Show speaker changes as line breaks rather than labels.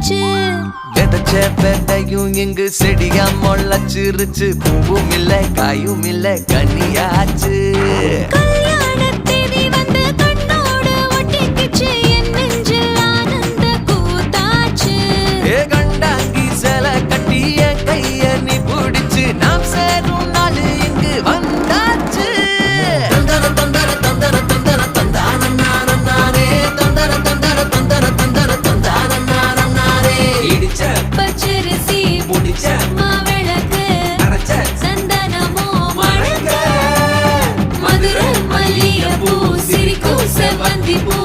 பூத்தாச்சு.
விதைச்ச விதையும் இங்கு செடியா முளைச்சிருச்சு. பூவும் இல்ல காயும் இல்ல கனியாச்சு.
கல்யாணத் தேதி வந்து கண்ணோடு ஒட்டிக்கிச்சு. என் நெஞ்சில் ஆனந்த கூத்தாச்சு.
ஏ கண்டாங்கி சில கட்டி என் கைய நீ பிடிச்சு நாம் சேரும் நாள் இங்கு வந்தாச்சு. தந்தர தந்தர தந்தர தந்தர தந்தானே தந்தர தந்தர தந்தர தந்தர தந்தானே இடிச்ச
பச்சரிசி
முடிச்ச
மாவிளக்கு
அரைச்ச
சந்தனமோ மழங்க. மதுரை மல்லிகைப்பூ சிரிக்கும் செவ்வந்தி பூ